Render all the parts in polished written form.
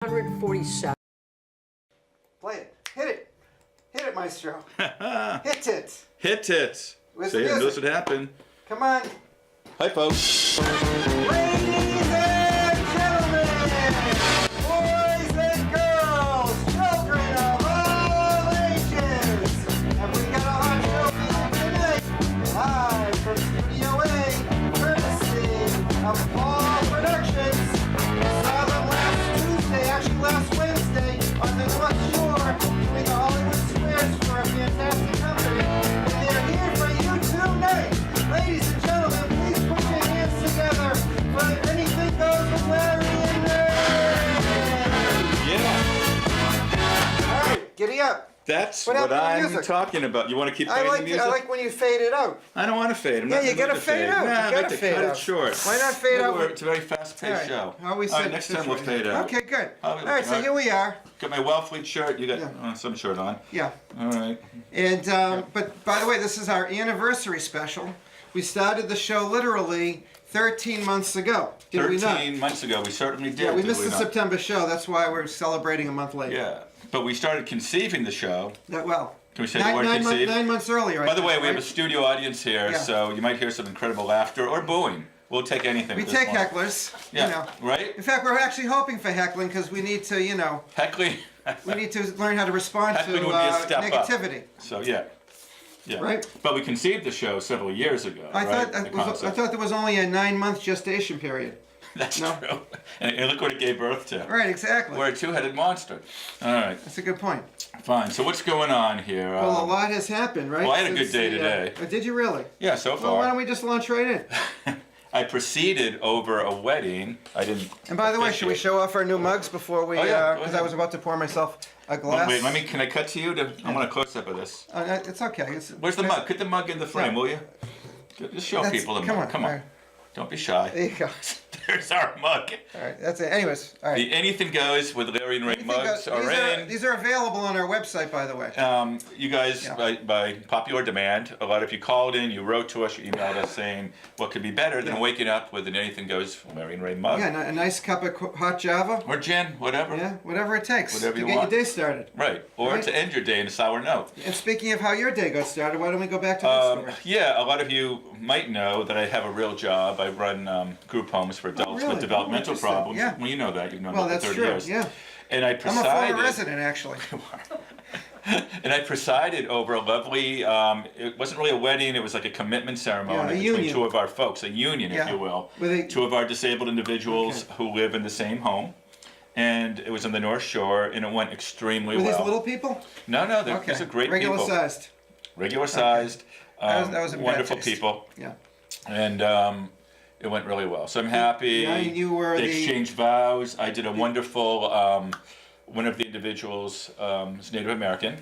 147. Play it. Hit it. Hit it, Maestro. Hit it. Hit it. Where's So the yeah, music? this would happen. Come on. Hi, folks. Ladies and gentlemen, boys and girls, children of all ages, have we got a hot show for you tonight? Live from Studio A, courtesy of Paul Productions. We saw them last Tuesday, actually last Wednesday, on the North Shore, doing the Hollywood Squares for a fantastic company. And they're here for you tonight. Ladies and gentlemen, please put your hands together for Anything Goes with Larry and Ray. Yeah, All right, giddy up. that's What what, happened to the I'm music? talking about. You want to keep I playing like the music? I like when you fade it out. I don't want to fade. I'm Yeah, not you in the gotta mood to fade out. Nah, You I'd gotta like to fade cut out. it short. Why not fade out? It's a very fast-paced show. How we All right, next time we'll fade out. Okay, good. All All right, so here we are. Got my Wellfleet shirt. You got Yeah. some shirt on. Yeah. All right. And but by the way, this is our anniversary special. We started the show literally 13 months ago. Did we not? 13 months ago, we certainly did. Yeah, we did missed the not? September show. That's why we're celebrating a month late. Yeah, but we started conceiving the show. Well, Can we say the word conceive? 9 months earlier. By the way, we have a right? studio audience here, Yeah. so you might hear some incredible laughter or booing. We'll take anything. We at this take point. hecklers. Yeah, You know. right? In fact, we're actually hoping for heckling because we need to, Heckling. we need to learn how to respond to Heckling would be a step up. negativity. So yeah. Yeah. Right. But we conceived the show several years ago. I right? thought The I concept. thought there was only a 9-month gestation period. That's No. true. And look what it gave birth to. Right, exactly. We're a two-headed monster. All right, That's a good point. fine. So what's going on here? Well, a lot has happened, right? well, I had a since good day the, today. Did you really? Yeah, so Well, why far. don't we just launch right in? I proceeded over a wedding. I didn't. And by the way, should we officiate. show off our new mugs before we? Oh, yeah, go Because ahead. I was about to pour myself a glass. Wait, can I cut to you? I want a close-up of this. It's okay. Where's the mug? Put the mug in the frame, Yeah. will you? Just show That's- people the come mug. on, Come on. all right. Don't be shy. There you go. There's our mug. All right, that's it. Anyways, all right. The Anything Goes with Larry and Ray Anything mugs goes- are in. These are available on our website, by the way. You guys, Yeah. by popular demand, a lot of you called in, you wrote to us, you emailed us saying what could be better than Yeah. waking up with an Anything Goes from Larry and Ray mug. Yeah, a nice cup of hot Java. Or gin, whatever. Yeah, whatever it takes Whatever to you get want. your day started. Right. Or Right. to end your day in a sour note. And speaking of how your day got started, why don't we go back to that story? Yeah, a lot of you might know that I have a real job. I run group homes for adults really? with developmental Oh, interesting. problems. Yeah. Well, you know that. You've known Well, that that's for 30 true. years. Yeah, And I I'm a presided. former resident, actually. And I presided over a lovely, it wasn't really a wedding, it was like a commitment ceremony Yeah, a between union. two of our folks, a union, Yeah. if you will. With a- Two of our disabled individuals Okay. who live in the same home. And it was on the North Shore, and it went extremely Were well. these little people? No, Okay. these are great Regular people. sized. Regular sized, That was in bad wonderful taste. people. Yeah. And it went really well. So I'm happy. Yeah, and you were they the- exchanged vows. I did a wonderful. One of the individuals is Native American,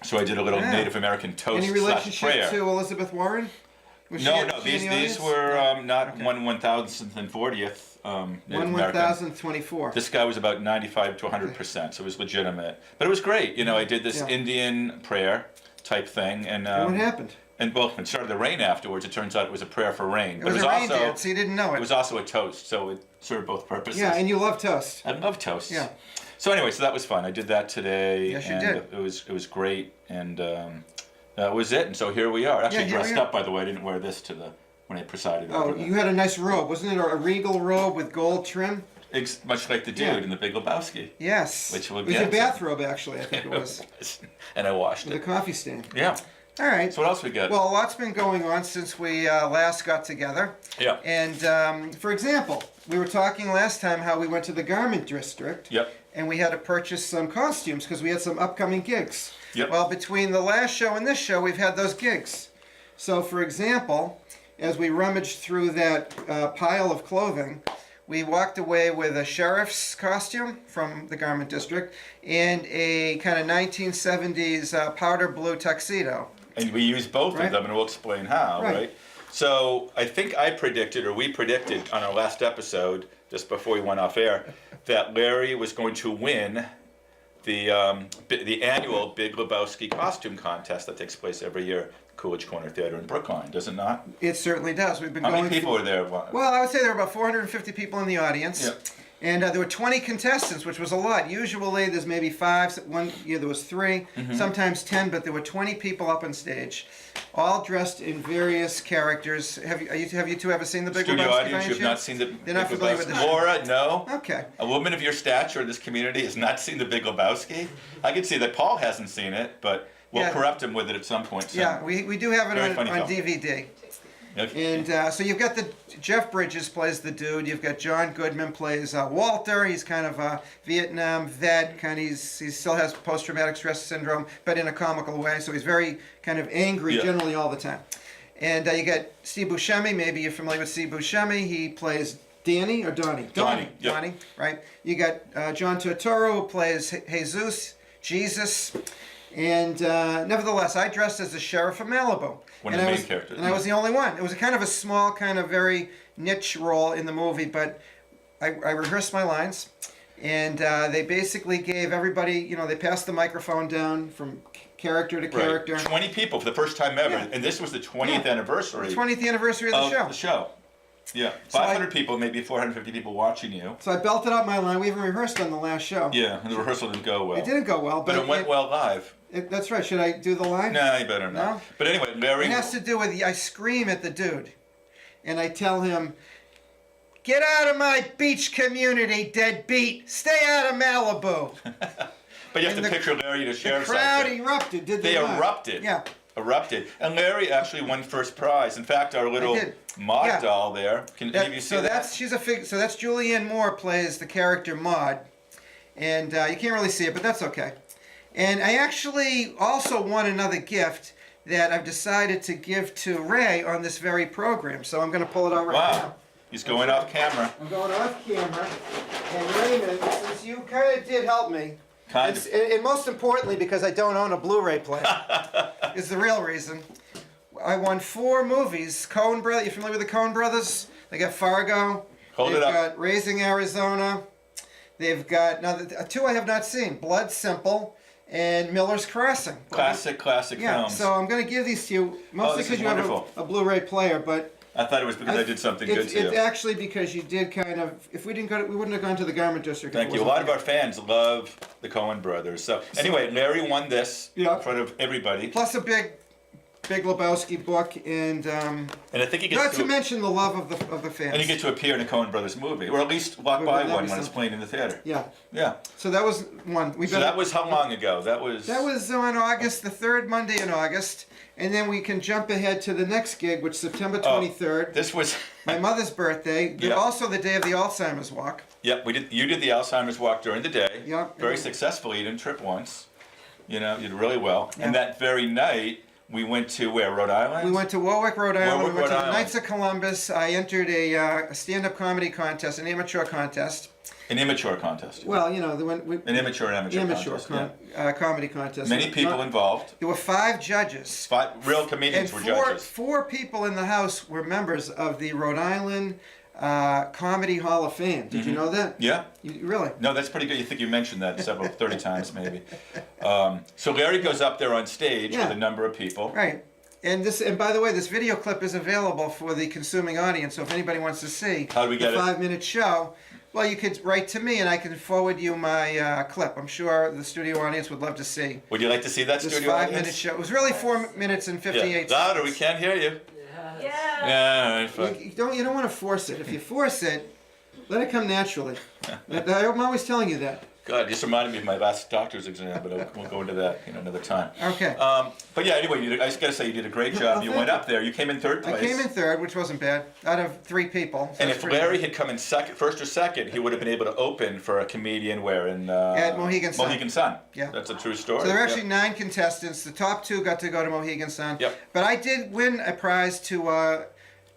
so I did a little Yeah. Native American toast Any slash relationship prayer. to Elizabeth Warren? Was she No, in- no, she in the these audience? were not Okay. 1,000th and 40th Native 1,024. This guy was about 95 to 100%, so it was legitimate. But it was great. You know, I did this Yeah. Indian prayer type thing, and And what happened? and well, it started to rain afterwards. It turns out it was a prayer for rain. It was a rain dance. You didn't know It it. was also a toast, so it served both purposes. Yeah, and you love toast. I love toasts. Yeah. So anyway, so that was fun. I did that today. Yes, you and did. It was great, and that was it. And so here we are. Actually here we dressed are. up, by the way. I didn't wear this to the when I presided. Oh, over you had a nice robe, wasn't it? A regal robe with gold trim? much like the dude Yeah. in the Big Lebowski. Yes. Which we'll it was get a to. bathrobe, actually, I think it was. And I washed With a it. coffee stain. Yeah. All right. So what else we got? Well, a lot's been going on since we last got together. Yeah. And for example, we were talking last time how we went to the garment district. Yep. And we had to purchase some costumes because we had some upcoming gigs. Yep. Well, between the last show and this show, we've had those gigs. So, for example, as we rummaged through that pile of clothing, we walked away with a sheriff's costume from the garment district and a kind of 1970s powder blue tuxedo. And we use both Right. of them, and we'll explain how, Right. right? So I think I predicted, or we predicted on our last episode, just before we went off air, that Larry was going to win the annual Big Lebowski costume contest that takes place every year at Coolidge Corner Theater in Brookline, does it not? It certainly does. We've been How going many people through- were there? Well, I would say there were about 450 people in the audience. Yeah. And there were 20 contestants, which was a lot. Usually there's maybe 5. One year there was 3, sometimes 10, but there were 20 people up on stage, all dressed in various characters. Have you two ever seen The Big Studio Lebowski? by audience, any you have not chance? seen the They're not Big familiar with Lebowski. the show. Laura, no. Okay. A woman of your stature in this community has not seen the Big Lebowski. I can see that Paul hasn't seen it, but we'll Yeah. corrupt him with it at some point soon. Yeah, we do have it Very on funny film. DVD. Okay. And so you've got Jeff Bridges plays the dude. You've got John Goodman plays Walter. He's kind of a Vietnam vet. He still has post-traumatic stress syndrome, but in a comical way. So he's very kind of angry Yeah. generally all the time. And you got Steve Buscemi. Maybe you're familiar with Steve Buscemi. He plays Danny or Donnie? Donnie, yep. Donnie, right? You got John Turturro who plays Jesus. And nevertheless, I dressed as the sheriff of Malibu. One of and the I main was, characters. And I was the only one. It was a kind of a small, kind of very niche role in the movie, but I rehearsed my lines. And they basically gave everybody, they passed the microphone down from character to character. Right. 20 people for the first time ever, Yeah. and this was the 20th Yeah. anniversary 20th anniversary of the show. Yeah, So 500 people, maybe 450 people watching you. So I belted out my line. We even rehearsed on the last show. Yeah, and the rehearsal didn't go well. It didn't go well, But it went well live. That's right. Should I do the line? No, you better not. No? But anyway, Larry. It has to do with I scream at the dude, and I tell him, "Get out of my beach community, deadbeat! Stay out of Malibu!" But you have and to the- picture Larry the The sheriff's crowd outfit. erupted. Did They not? erupted. Yeah. Erupted. And Larry actually won first prize. In fact, our little did. Maud Yeah. doll there. Can any of you see so that? that's Julianne Moore plays the character Maud, and you can't really see it, but that's okay. And I actually also won another gift that I've decided to give to Ray on this very program. So I'm going to pull it out right Wow. now. He's going off camera. I'm going off camera, and Raymond, since you kind of did help me, Kind of. and most importantly because I don't own a Blu-ray player, is the real reason. I won 4 movies. Coen Brothers. You familiar with the Coen Brothers? They got Fargo. Hold They've it up. got Raising Arizona. They've got now 2 I have not seen: Blood Simple and Miller's Crossing. Classic Yeah. films. So I'm going to give these to you mostly this is because you have wonderful. a Blu-ray player, but. I thought it was because I did something good to you. It's actually because you did kind of. If we didn't go, we wouldn't have gone to the Garment District. if Thank it you. A wasn't lot of for our fans love the Coen brothers. So anyway, Larry won this Yeah. in front of everybody. Plus a Big Lebowski book, and And I think he not gets to mention the love of the fans. and you get to appear in a Coen brothers movie, or at least walk Well, by that'd one be when it's something. playing in the theater. Yeah. Yeah. So that was one. So that was how long ago? That was. That was on August, the 3rd Monday in August, and then we can jump ahead to the next gig, which is September 23rd, This was. my mother's birthday. Yeah. Also the day of the Alzheimer's walk. Yep, we did. You did the Alzheimer's walk during the day. Yep. Very successfully. You didn't trip once. You did really well. Yeah. And that very night, we went to where? Rhode Island. We went to Warwick, Rhode Island. Warwick, we went to Rhode the Island. Knights of Columbus. I entered a stand-up comedy contest, an amateur contest. An immature contest. Well, the one An immature and amateur amateur contest. Yeah. comedy contest. Many people involved. There were 5 judges. 5 real comedians And were judges. 4 people in the house were members of the Rhode Island Comedy Hall of Fame. Did you know that? Yeah. You really? No, that's pretty good. You think you mentioned that 30 times maybe. So Larry goes up there on stage Yeah. with a number of people. Right. And by the way, this video clip is available for the consuming audience. So if anybody wants to see How do we get the it? 5-minute show, well, you could write to me and I can forward you my clip. I'm sure the studio audience would love to see Would you like to see that this studio 5-minute audience? show. It was really 4 minutes and 58 Yeah. Louder, we seconds. can't hear you. Yeah. Yeah, all right, fine. You don't want to force it. If you force it, let it come naturally. I'm always telling you that. God, just reminded me of my last doctor's exam, but we'll go into that another time. Okay. But yeah, anyway, I just got to say you did a great job. You thank went you. up there. You came in 3rd place. I came in 3rd, which wasn't bad, out of 3 people. So And that's if pretty Larry good. had come in first or second, he would have been able to open for a comedian where in At Mohegan Sun. Mohegan Sun. Yeah. That's a true story. So there were Yep. actually 9 contestants. The top 2 got to go to Mohegan Sun. Yep. But I did win a prize to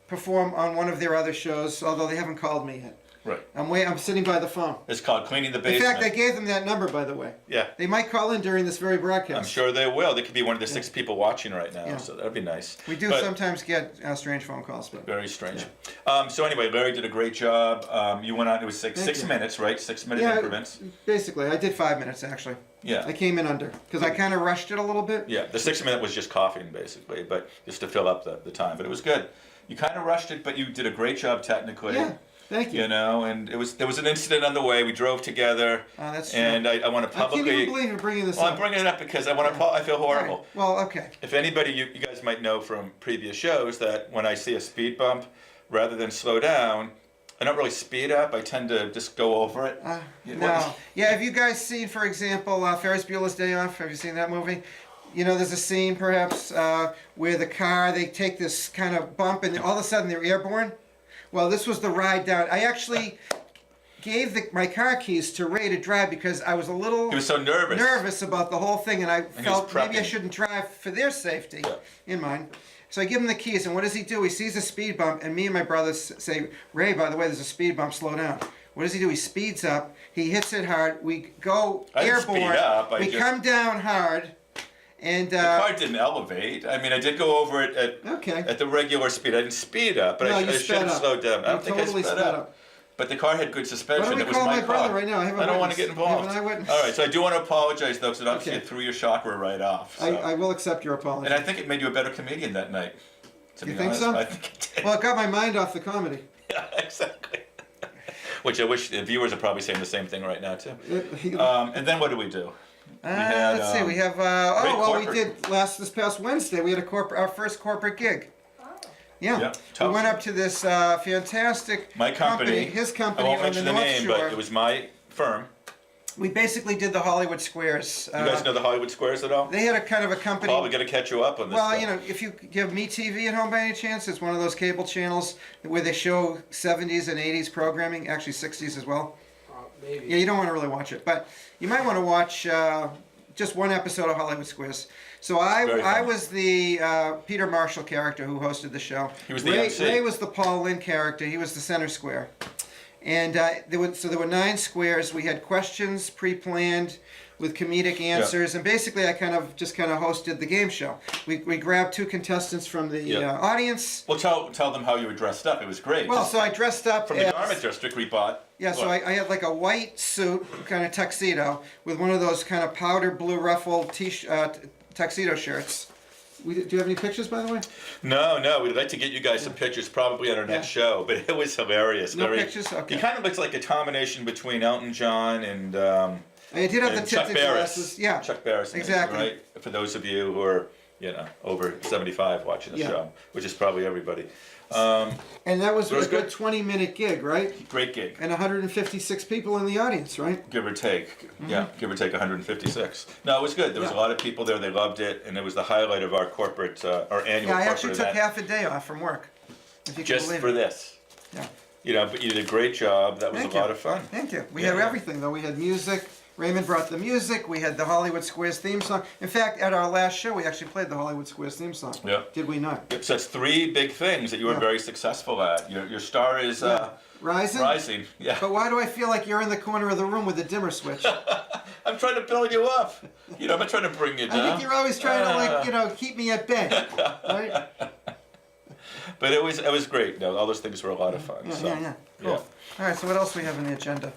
perform on one of their other shows, although they haven't called me yet. Right. I'm sitting by the phone. It's called Cleaning the In Basement. fact, I gave them that number, by the way. Yeah. They might call in during this very broadcast. I'm sure they will. They could be one of the 6 people watching right now, Yeah. so that'd be nice. We do But sometimes get strange phone calls, but Very strange. So anyway, Larry did a great job. You went on. It was Thank 6 you. minutes, right? 6-minute yeah, increments. basically, I did 5 minutes actually. Yeah. I came in under because I kind of rushed it a little bit. Yeah. The 6-minute was just coughing basically, but just to fill up the time. But it was good. You kind of rushed it, but you did a great job technically. Yeah. Thank you. You know, and there was an incident on the way. We drove together. Oh, that's true. And I want to I can't publicly. even believe you're bringing this Well, up. I'm bringing it up because I want to. I feel All right. horrible. Well, okay. If anybody, you guys might know from previous shows that when I see a speed bump, rather than slow down, I don't really speed up. I tend to just go over it. You know, No. Yeah, have you guys seen, for example, Ferris Bueller's Day Off? Have you seen that movie? You know, there's a scene perhaps where the car, they take this kind of bump and all of a sudden they're airborne. Well, this was the ride down. I actually gave my car keys to Ray to drive because I was a little He was so nervous. about the whole thing, and I was felt maybe I prepping. shouldn't drive for their safety Yeah. in mind. So I give him the keys, and what does he do? He sees a speed bump, and me and my brother say, Ray, by the way, there's a speed bump, slow down. What does he do? He speeds up, he hits it hard, we go I didn't speed airborne, up, I we just- come down hard, and The car didn't elevate. I mean, I did go over it okay. at the regular speed. I didn't speed up, but No, I you should sped have up. slowed down. I don't You think totally I sped sped up. up. But the car had good suspension. Why don't we it was call my my brother car. right now? I have a don't want to witness. get I have involved. an eyewitness. All right, so I do want to apologize though, because obviously Okay. it threw your chakra right off. So. I will accept your apology. And I think it made you a better comedian that night. To You be think honest, so? I think it did. Well, it got my mind off the comedy. Yeah, exactly. Which I wish the viewers are probably saying the same thing right now too. It- And then what do we do? let's see. We have. great We corporate- did this past Wednesday. We had our first corporate gig. Yeah. Yeah, We tell went us. up to this fantastic My company. his I company won't on mention the the North name, Shore. but it was my firm. We basically did the Hollywood Squares. You guys know the Hollywood Squares at all? They had a kind of a company. Paul, we got to catch you up on this. Well, stuff. you know, if you have MeTV at home by any chance, it's one of those cable channels where they show 70s and 80s programming, actually 60s as well. Maybe. Yeah, you don't want to really watch it, but you might want to watch just one episode of Hollywood Squares. So Very I fun. was the Peter Marshall character who hosted the show. He was the Ray, MC. Ray was the Paul Lynde character. He was the center square. And there were 9 squares. We had questions pre-planned with comedic answers, and basically I kind of hosted the game show. We grabbed 2 contestants from the Yeah. audience. Well, tell them how you were dressed up. It was great. Well, Just so I dressed up from the as, garment district we bought. yeah, so Look, I had like a white suit, kind of tuxedo, with one of those kind of powder blue ruffled tuxedo shirts. Do you have any pictures, by the way? No, we'd like to get you guys some pictures probably on our next show, but it was hilarious. No pictures? Okay. He kind of looks like a combination between Elton John and I did have the Chuck tinted Barris. glasses. Yeah. Chuck Barris. maybe, Exactly. Right? For those of you who are, over 75 watching the Yeah. show, which is probably everybody. And that was It was a good good. 20-minute gig, right? Great gig. And 156 people in the audience, right? Give or take. Yeah, give or take 156. No, it was good. There was a Mm-hmm. Yeah. lot of people there. They loved it, and it was the highlight of our corporate, our annual Yeah, I corporate actually took event. half a day off from work. If you can Just believe for it. this. Yeah. But you did a great job. That was Thank a lot you. of fun. Thank you. We Yeah. had everything, though. We had music. Raymond brought the music. We had the Hollywood Squares theme song. In fact, at our last show, we actually played the Hollywood Squares theme song. Yeah. Did we not? Yep, so that's 3 big things that you were Yeah. very successful at. Your star is Rising? rising. Yeah. But why do I feel like you're in the corner of the room with the dimmer switch? I'm trying to build you up. I'm not trying to bring you down. I think you're always trying to, keep me at bay. Right? But it was great. No, all those things were a lot of fun. Yeah, so, yeah. Cool. yeah. All right, so what else do we have on the agenda?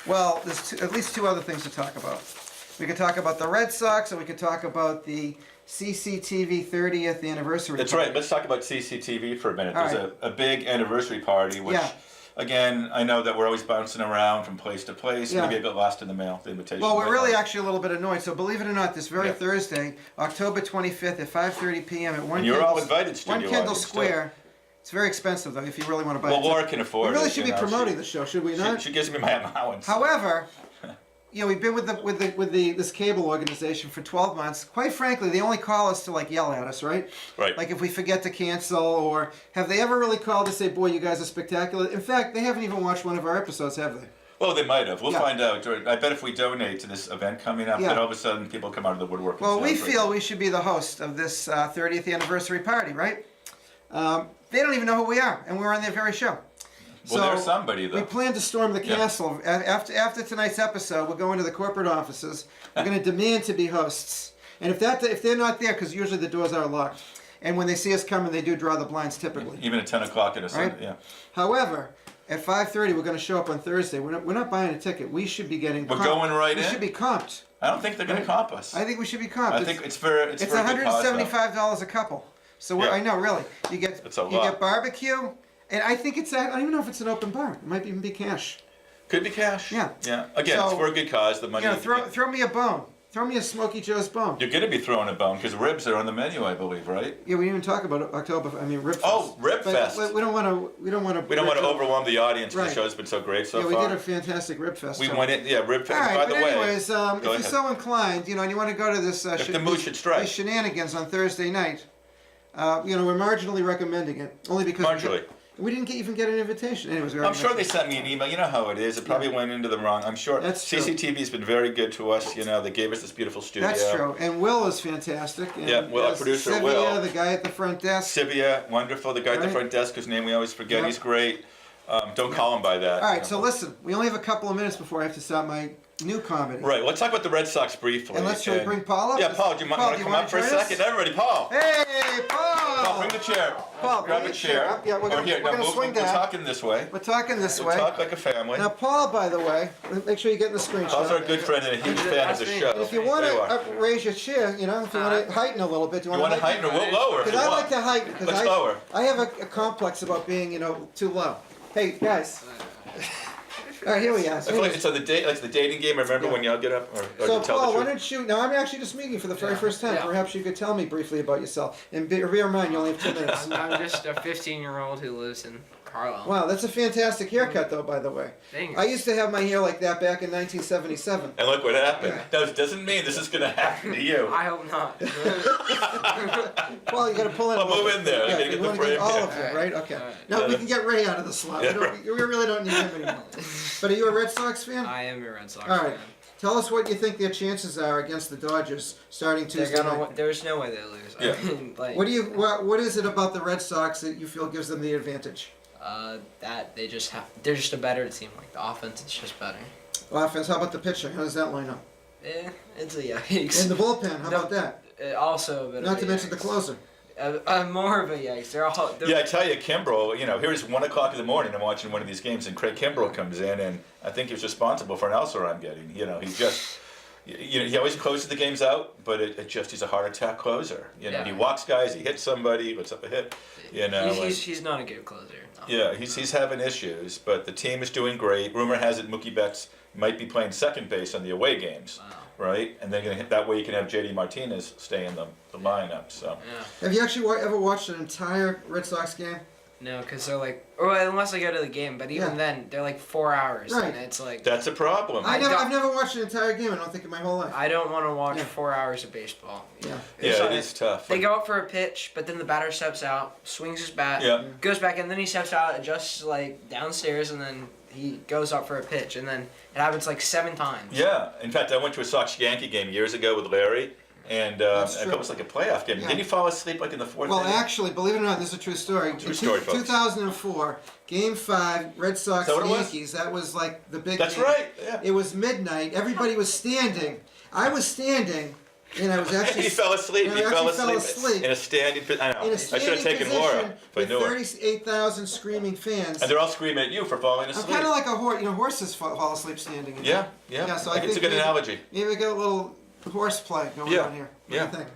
Well, there's at least 2 other things to talk about. We could talk about the Red Sox, or we could talk about the CCTV 30th anniversary. That's party. right. Let's talk about CCTV for a minute. All There's right. a big anniversary party, which, Yeah. again, I know that we're always bouncing around from place to place. Yeah. Maybe it got lost in the mail, the invitation. Well, we're might really not. actually a little bit annoyed. So believe it or not, this very Yeah. Thursday, October 25th at 5:30 p.m. at 1 And you're all Kendall- invited, 1 studio Kendall audience, too. Square. It's very expensive, though, if you really want to buy Well, it. Laura can afford We really it, should you be know, promoting the show, should we not? She gives me my allowance. However, we've been with this cable organization for 12 months. Quite frankly, they only call us to yell at us, right? Right. Like if we forget to cancel, or have they ever really called to say, "Boy, you guys are spectacular"? In fact, they haven't even watched one of our episodes, have they? Well, they might have. We'll Yeah. find out. I bet if we donate to this event coming up, Yeah. then all of a sudden people come out of the woodwork. and Well, we celebrate. feel we should be the host of this 30th anniversary party, right? They don't even know who we are, and we're on their very show. Well, there's somebody, though. We plan to storm the Yeah. castle. After tonight's episode, we'll go into the corporate offices. We're going to demand to be hosts. And if they're not there, because usually the doors are locked, and when they see us coming, they do draw the blinds typically. Even at 10 o'clock at a Sunday, Right. yeah. However, at 5:30, we're going to show up on Thursday. We're not buying a ticket. We should be getting. We're comped. going right we in? should be comped. I don't think they're going Right. to comp us. I think we should be comped. I think it's for a It's good cause, though. $175 a couple. So Yeah. I know, really. You get It's a you lot. get barbecue And I think I don't even know if it's an open bar. It might even be cash. Could be cash. Yeah. Yeah. Again, So, it's for a good cause. The money. You know, throw me a bone. Throw me a Smoky Joe's bone. You're going to be throwing a bone because ribs are on the menu, I believe, right? Yeah, we didn't even talk about October. I mean, Rib Fest. Oh, Rib But Fest. We don't want to. We don't want to. We don't want to overwhelm the audience. 'Cause Right. The show's been so great so Yeah, we far. did a fantastic Rib Fest. We so. went in. Yeah, Rib Fest. All right, By but the way, anyways, if go you're ahead. so inclined, you know, and you want to go to this, If the mood should strike. these shenanigans on Thursday night, you know, we're marginally recommending it, only because Marginally. we didn't even get an invitation. Anyways, we I'm already sure they mentioned sent me an email. You know how it is. It probably went into the wrong. I'm sure. That's true. CCTV's been very good to us. You know, they gave us this beautiful studio. That's true. And Will is fantastic. And Yeah, Will, our there's producer, Sylvia, Will. the guy at the front desk. Sivia, wonderful. The guy at the Right. front desk, whose name we always forget. Yep. He's great. Don't call him by that. All right, so listen, we only have a couple of minutes before I have to start my new comedy. Right. Let's talk about the Red Sox briefly. And let's bring Paul up. Yeah, Paul, do you want to come up for a join us? second? Everybody, Paul. Hey, Paul! Paul, bring the chair. Paul, grab bring a the chair. chair up. Yeah, we're Or gonna- here, we're no, gonna move- swing we're down. talking this way. We're talking this We'll way. talk like a family. Now, Paul, by the way, make sure you get in the screenshot. Paul's our good friend and a huge fan of the show. If you want There you to are. raise your chair, you know, if you want to heighten a little bit, do you You want want to heighten or we'll lower if you Because I want. like to heighten. Because Let's lower. I have a complex about being, you know, too low. Hey, guys. All right, here we are. I feel like it's on the the dating game. Remember when y'all get up or So, you tell Paul, the why truth? don't you? Now, I'm actually just meeting you for the very first time. Yeah. Perhaps you could tell me briefly about yourself. And bear in mind, you only have 2 minutes. I'm just a 15-year-old who lives in Carlisle. Wow, that's a fantastic haircut, though, by the way. Thanks. I used to have my hair like that back in 1977. And look what happened. Yeah. No, it doesn't mean this is going to happen to you. I hope not. Paul, you got to pull in. a Well, little move bit. in there. Yeah, You gotta you get the want to frame get all in. of it, right? Okay. Alright. Now we Yeah. can get Ray out of the slot. Yeah, We really don't need him anymore. But are you a Red Sox fan? I am a Red Sox All right. fan. Tell us what you think their chances are against the Dodgers starting They're Tuesday gonna. night. There's no way they lose. Yeah. I mean, like, What is it about the Red Sox that you feel gives them the advantage? that they just have. They're just a better team. Like the offense is just better. Offense. How about the pitcher? How does that line up? It's a yikes. And the bullpen. How No, about that? Also a bit. Not of to a mention the yikes. closer. More of a yikes. They're all. They're, Yeah, I tell you, Kimbrel, you know, here's 1 o'clock in the morning, I'm watching one of these games, and Craig Kimbrel comes in, and I think he was responsible for an ulcer I'm getting. You know, he's just, you know, he always closes the games out, but he's a heart attack closer. You know, Yeah. he walks guys, he hits somebody, puts up a hit, you know. he's not a good closer. No. Yeah, he's having issues, but the team is doing great. Rumor has it Mookie Betts might be playing second base on the away games, Wow. right? And then that way you can have JD Martinez stay in the lineup. So Yeah. Have you actually ever watched an entire Red Sox game? No, because they're like, or unless I go to the game, but even Yeah. then, they're like 4 hours, Right. and it's like that's a problem. I've never watched an entire game. I don't think in my whole life. I don't want to watch Yeah. 4 hours of baseball. Yeah. Yeah, It's it like- is tough. They go up for a pitch, but then the batter steps out, swings his bat, Yeah. goes back in, then he steps out, adjusts like downstairs, and then he goes up for a pitch, and then it happens like 7 times. Yeah, in fact, I went to a Sox Yankee game years ago with Larry, and That's I true. thought it was like a playoff game. Yeah. Didn't you fall asleep like in the 4th Well, inning? actually, believe it or not, this is a true story. True In story, folks. 2004, Game 5, Red Sox Is that what it was? Yankees. That was like the big. That's game. right. Yeah. It was midnight. Everybody was standing. I was standing, and I was actually. he fell asleep. and He I fell actually asleep in a standing. I know. in a I should have standing taken position Laura if I with knew her. 38,000 screaming fans. And they're all screaming at you for falling I'm asleep. kind of like a horse. You know, horses fall asleep standing. Yeah, yeah. Yeah, so I I think it's a think good maybe- analogy. Maybe we got a little horseplay going Yeah, on here. What yeah. do you think?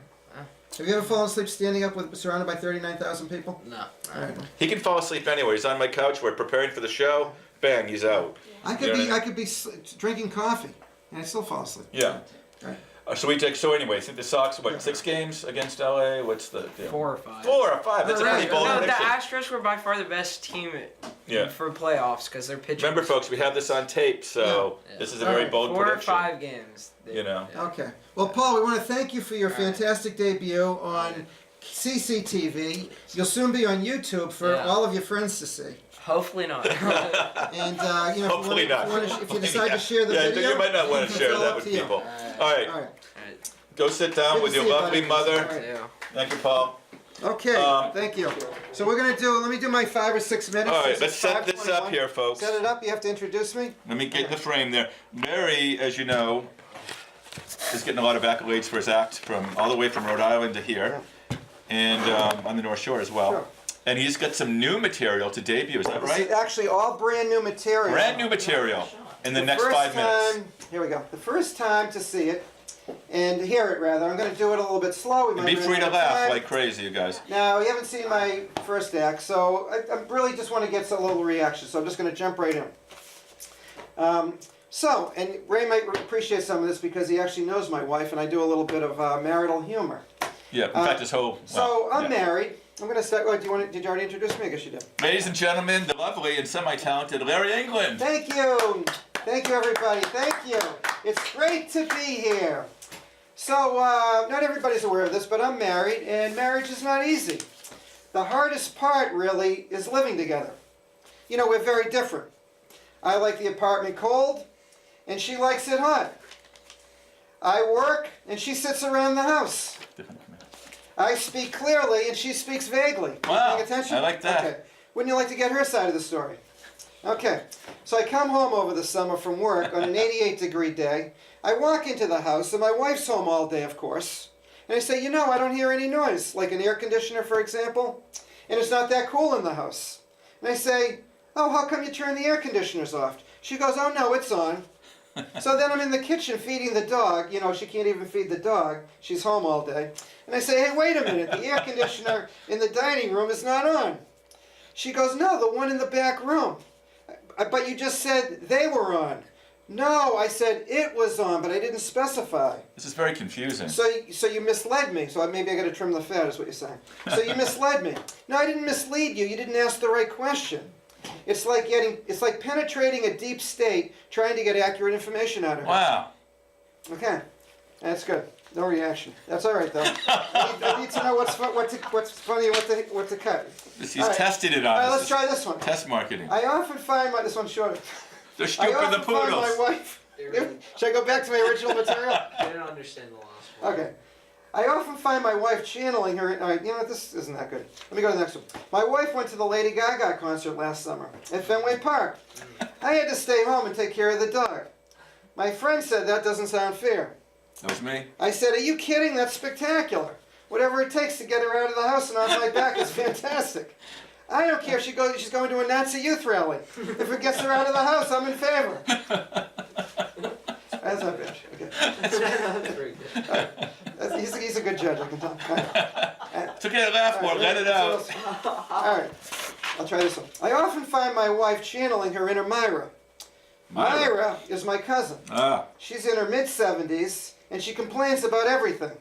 Have you ever fallen asleep standing up with surrounded by 39,000 people? No. All right. He can fall asleep anywhere. He's on my couch. We're preparing for the show. Bang, he's out. I could You know be what I I mean? could be drinking coffee and I'd still fall asleep. Yeah. Right. So anyway, I think the Sox, Yeah. 6 games against LA? What's the deal? 4 or 5. 4 or 5. That's a All pretty right. bold No, the prediction. Astros were by far the best team Yeah. for playoffs because they're pitching. Remember, folks, we have this on tape, so Yeah. this is a All very right. bold 4 or prediction. 5 games. You know. Okay. Well, Paul, we want to thank you for your All right. fantastic debut on CCTV. You'll soon be on YouTube for Yeah. all of your friends to see. Hopefully not. And you know, Hopefully not. if you decide to share the Yeah, video, you might not want to it's share all that up with to you. people. Alright. All right, All right. Alright. go sit down Good with to your see you, lovely buddy. mother. All right. Yeah. Thank you, Paul. Okay. Thank you. So we're gonna let me do my 5 or 6 minutes. All right, This let's is set this up 5:21. here, folks. Set it up. You have to introduce me. Let me get in the frame there. Larry, as you know, is getting a lot of accolades for his act from all the way from Rhode Island to here, and on the North Shore as well. Sure. And he's got some new material to debut. Is that This right? is actually all brand new material. Brand new material in the next first 5 minutes. time, here we go. The first time to see it and hear it rather. I'm going to do it a little bit slow. We might Be run free out to of laugh time. like crazy, you guys. Now, you haven't seen my first act, so I really just want to get a little reaction, so I'm just going to jump right in. And Ray might appreciate some of this because he actually knows my wife, and I do a little bit of marital humor. Yeah, in fact, this whole. So, I'm yeah. married. I'm going to start. Oh, did you already introduce me? I guess you did. Ladies and gentlemen, the lovely and semi-talented Larry England. Thank you. Thank you, everybody. Thank you. It's great to be here. So, not everybody's aware of this, but I'm married, and marriage is not easy. The hardest part, really, is living together. You know, we're very different. I like the apartment cold, and she likes it hot. I work, and she sits around the house. I speak clearly, and she speaks vaguely. Wow, Paying attention? I like that. Okay. Wouldn't you like to get her side of the story? Okay. So I come home over the summer from work on an 88-degree day. I walk into the house, and my wife's home all day, of course. And I say, you know, I don't hear any noise, like an air conditioner, for example. And it's not that cool in the house. And I say, oh, how come you turn the air conditioners off? She goes, oh, no, it's on. So then I'm in the kitchen feeding the dog. You know, she can't even feed the dog. She's home all day. And I say, hey, wait a minute. The air conditioner in the dining room is not on. She goes, no, the one in the back room. But you just said they were on. No, I said it was on, but I didn't specify. This is very confusing. So you misled me. So maybe I got to trim the fat, is what you're saying. So you misled me. No, I didn't mislead you. You didn't ask the right question. It's like penetrating a deep state, trying to get accurate information out of her. Wow. Okay, that's good. No reaction. That's all right though. I need to know what's funny and what to cut. He's All right. tested it All on. right, This let's is try this one. Test marketing. I often find this one's shorter. The I stupid often the find my poodles. wife. They really- Should I go back to my original material? I didn't understand the last one. Okay. I often find my wife channeling her. All right, you know what? This isn't that good. Let me go to the next one. My wife went to the Lady Gaga concert last summer at Fenway Park. I had to stay home and take care of the dog. My friend said that doesn't sound fair. That was me. I said, are you kidding? That's spectacular. Whatever it takes to get her out of the house and off my back is fantastic. I don't care if she's going to a Nazi youth rally. If it gets her out of the house, I'm in favor. That's not bad. Okay. That's pretty good. He's a good judge, I can tell. All right. It's okay to laugh more. Let it out. All right, I'll try this one. I often find my wife channeling her inner Myra. Myra is my cousin. Ah. She's in her mid-70s, and she complains about everything.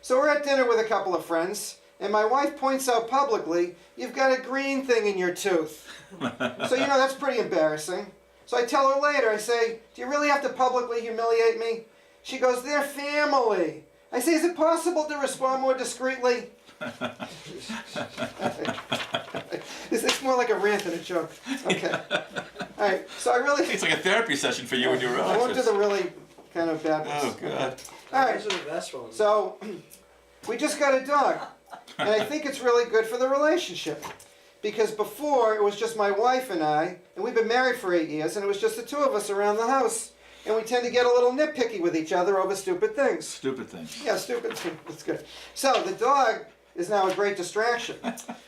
So we're at dinner with a couple of friends, and my wife points out publicly, you've got a green thing in your tooth. So, you know, that's pretty embarrassing. So I tell her later, I say, do you really have to publicly humiliate me? She goes, they're family. I say, is it possible to respond more discreetly? It's more like a rant than a joke. Okay. All right, so I really... It's like a therapy session for you and your I won't do relatives. the really kind of bad ones. Oh, God. All right, Those are the best ones. so we just got a dog, and I think it's really good for the relationship. Because before, it was just my wife and I, and we've been married for 8 years, and it was just the two of us around the house. And we tend to get a little nitpicky with each other over stupid things. Stupid thing. Yeah, stupid. That's good. So the dog is now a great distraction.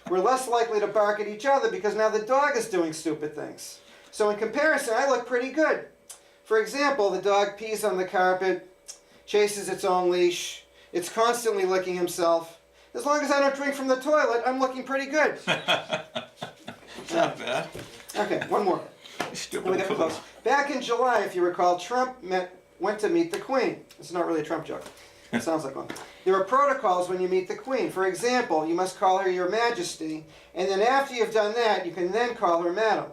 We're less likely to bark at each other because now the dog is doing stupid things. So in comparison, I look pretty good. For example, the dog pees on the carpet, chases its own leash, it's constantly licking himself. As long as I don't drink from the toilet, I'm looking pretty good. It's not bad. Okay, one more. Let me Stupid get poodles. close. Back in July, if you recall, Trump went to meet the Queen. It's not really a Trump joke. It sounds like one. There are protocols when you meet the Queen. For example, you must call her Your Majesty, and then after you've done that, you can then call her Madam.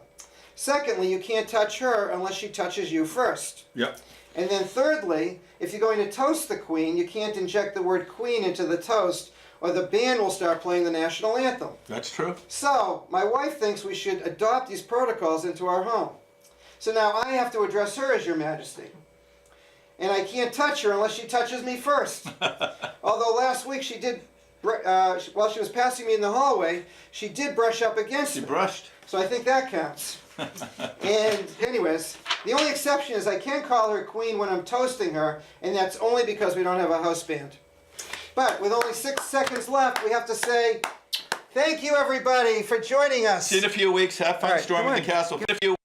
Secondly, you can't touch her unless she touches you first. Yep. And then thirdly, if you're going to toast the Queen, you can't inject the word Queen into the toast, or the band will start playing the national anthem. That's true. So, my wife thinks we should adopt these protocols into our home. So now I have to address her as Your Majesty. And I can't touch her unless she touches me first. Although last week she did, while she was passing me in the hallway, she did brush up against She me. brushed. So I think that counts. And anyways, the only exception is I can call her Queen when I'm toasting her, and that's only because we don't have a house band. But with only 6 seconds left, we have to say, thank you everybody for joining us. See you in a few weeks. Have fun All right, storming come the on. castle. In a few